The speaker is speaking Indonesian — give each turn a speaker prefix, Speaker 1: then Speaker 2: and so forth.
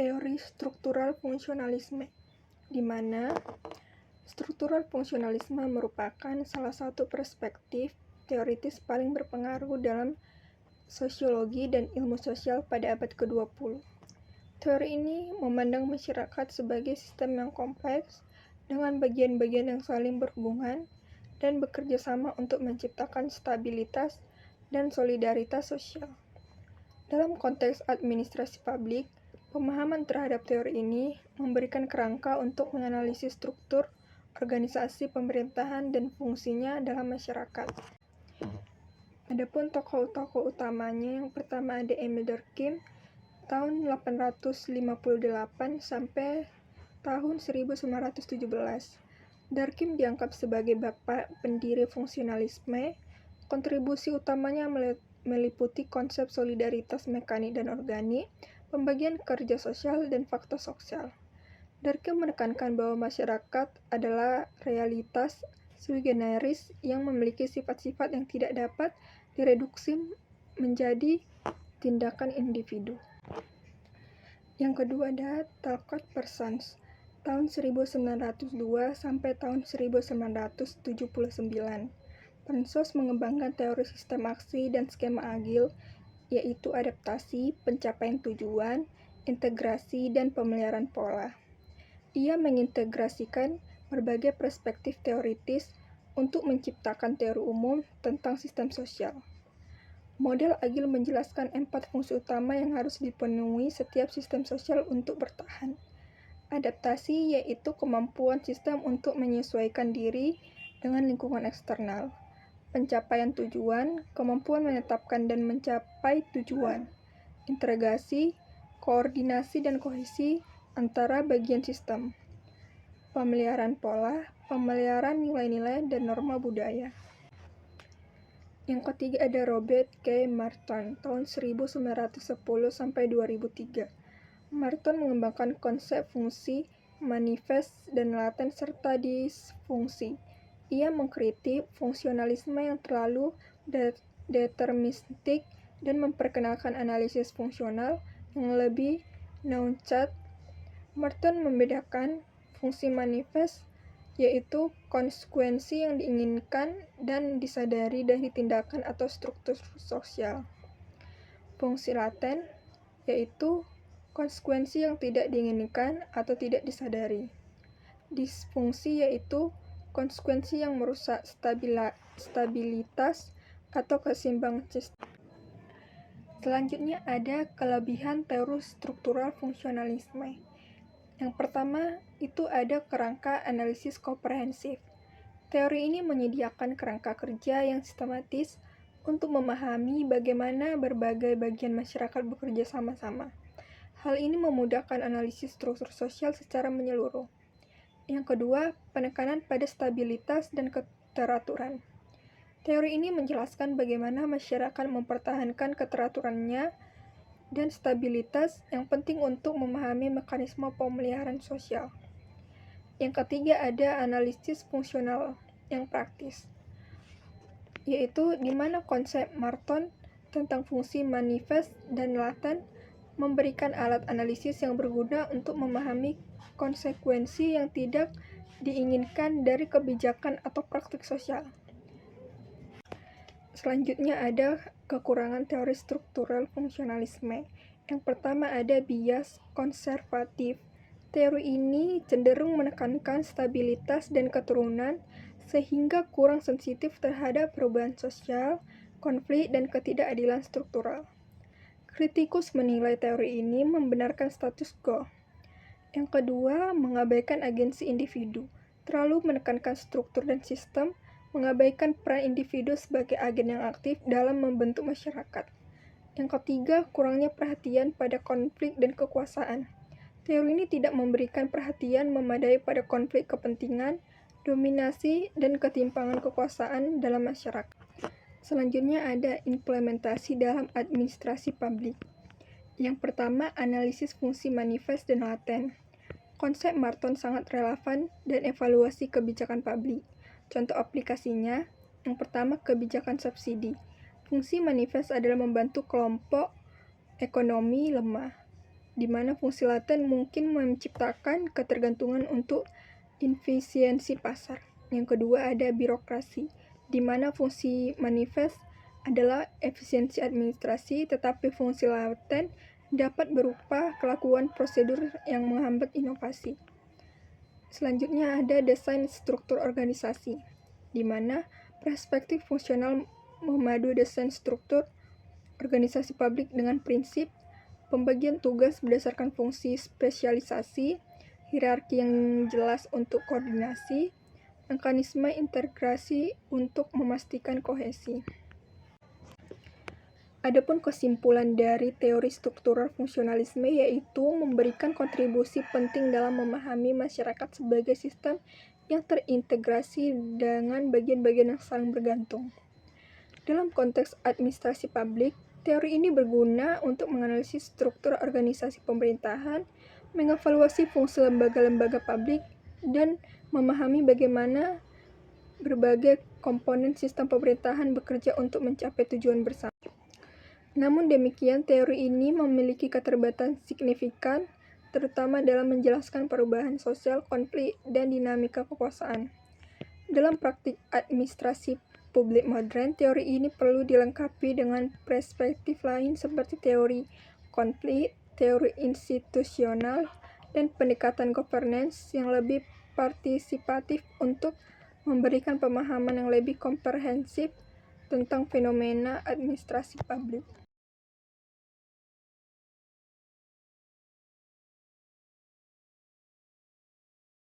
Speaker 1: teori struktural fungsionalisme, di mana struktural fungsionalisme merupakan salah satu perspektif teoritis paling berpengaruh dalam sosiologi dan ilmu sosial pada abad ke-20. Teori ini memandang masyarakat sebagai sistem yang kompleks dengan bagian-bagian yang saling berhubungan dan bekerja sama untuk menciptakan stabilitas dan solidaritas sosial. Dalam konteks administrasi publik, pemahaman terhadap teori ini memberikan kerangka untuk menganalisis struktur, organisasi pemerintahan, dan fungsinya dalam masyarakat. Adapun tokoh-tokoh utamanya, yang pertama ada Emil Durkheim, tahun 858 sampai tahun 1917. Durkheim dianggap sebagai bapak pendiri fungsionalisme. Kontribusi utamanya meliputi konsep solidaritas mekanik dan organik, pembagian kerja sosial, dan faktor sosial. Durkheim menekankan bahwa masyarakat adalah realitas sui generis yang memiliki sifat-sifat yang tidak dapat direduksi menjadi tindakan individu. Yang kedua ada Talcott Parsons, tahun 1902 sampai tahun 1979. Parsons mengembangkan teori sistem aksi dan skema agil, yaitu adaptasi, pencapaian tujuan, integrasi, dan pemeliharaan pola. Ia mengintegrasikan berbagai perspektif teoritis untuk menciptakan teori umum tentang sistem sosial. Model agil menjelaskan 4 fungsi utama yang harus dipenuhi setiap sistem sosial untuk bertahan. Adaptasi yaitu kemampuan sistem untuk menyesuaikan diri dengan lingkungan eksternal. Pencapaian tujuan, kemampuan menetapkan dan mencapai tujuan. Integrasi, koordinasi dan kohesi antara bagian sistem. Pemeliharaan pola, pemeliharaan nilai-nilai dan norma budaya. Yang ketiga ada Robert K. Merton, tahun 1910 sampai 2003. Merton mengembangkan konsep fungsi, manifest, dan laten serta disfungsi. Ia mengkritik fungsionalisme yang terlalu deterministik dan memperkenalkan analisis fungsional yang lebih nuanced. Merton membedakan fungsi manifest, yaitu konsekuensi yang diinginkan dan disadari dari tindakan atau struktur sosial. Fungsi laten, yaitu konsekuensi yang tidak diinginkan atau tidak disadari. Disfungsi yaitu konsekuensi yang merusak stabilitas atau keseimbangan sistem. Selanjutnya ada kelebihan teori struktural fungsionalisme. Yang pertama itu ada kerangka analisis komprehensif. Teori ini menyediakan kerangka kerja yang sistematis untuk memahami bagaimana berbagai bagian masyarakat bekerja sama-sama. Hal ini memudahkan analisis struktur sosial secara menyeluruh. Yang kedua, penekanan pada stabilitas dan keteraturan. Teori ini menjelaskan bagaimana masyarakat mempertahankan keteraturannya dan stabilitas yang penting untuk memahami mekanisme pemeliharaan sosial. Yang ketiga ada analisis fungsional yang praktis, yaitu di mana konsep Merton tentang fungsi manifest dan laten memberikan alat analisis yang berguna untuk memahami konsekuensi yang tidak diinginkan dari kebijakan atau praktik sosial. Selanjutnya ada kekurangan teori struktural fungsionalisme. Yang pertama ada bias konservatif. Teori ini cenderung menekankan stabilitas dan keturunan sehingga kurang sensitif terhadap perubahan sosial, konflik, dan ketidakadilan struktural. Kritikus menilai teori ini membenarkan status quo. Yang kedua, mengabaikan agensi individu. Terlalu menekankan struktur dan sistem, mengabaikan peran individu sebagai agen yang aktif dalam membentuk masyarakat. Yang ketiga, kurangnya perhatian pada konflik dan kekuasaan. Teori ini tidak memberikan perhatian memadai pada konflik kepentingan, dominasi, dan ketimpangan kekuasaan dalam masyarakat. Selanjutnya ada implementasi dalam administrasi publik. Yang pertama, analisis fungsi manifest dan laten. Konsep Merton sangat relevan dan evaluasi kebijakan publik. Contoh aplikasinya, yang pertama kebijakan subsidi. Fungsi manifest adalah membantu kelompok ekonomi lemah. di mana fungsi laten mungkin menciptakan ketergantungan untuk efisiensi pasar. Yang kedua ada birokrasi, di mana fungsi manifest adalah efisiensi administrasi, tetapi fungsi laten dapat berupa kelakuan prosedur yang menghambat inovasi. Selanjutnya ada desain struktur organisasi, di mana perspektif fungsional memadu desain struktur organisasi publik dengan prinsip pembagian tugas berdasarkan fungsi spesialisasi, hierarki yang jelas untuk koordinasi, mekanisme integrasi untuk memastikan kohesi. Adapun kesimpulan dari teori struktural fungsionalisme yaitu memberikan kontribusi penting dalam memahami masyarakat sebagai sistem yang terintegrasi dengan bagian-bagian yang saling bergantung. Dalam konteks administrasi publik, teori ini berguna untuk menganalisis struktur organisasi pemerintahan, mengevaluasi fungsi lembaga-lembaga publik, dan memahami bagaimana berbagai komponen sistem pemerintahan bekerja untuk mencapai tujuan bersama. Namun demikian, teori ini memiliki keterbatasan signifikan, terutama dalam menjelaskan perubahan sosial, konflik, dan dinamika kekuasaan. Dalam praktik administrasi publik modern, teori ini perlu dilengkapi dengan perspektif lain seperti teori konflik, teori institusional, dan pendekatan governance yang lebih partisipatif untuk memberikan pemahaman yang lebih komprehensif tentang fenomena administrasi publik.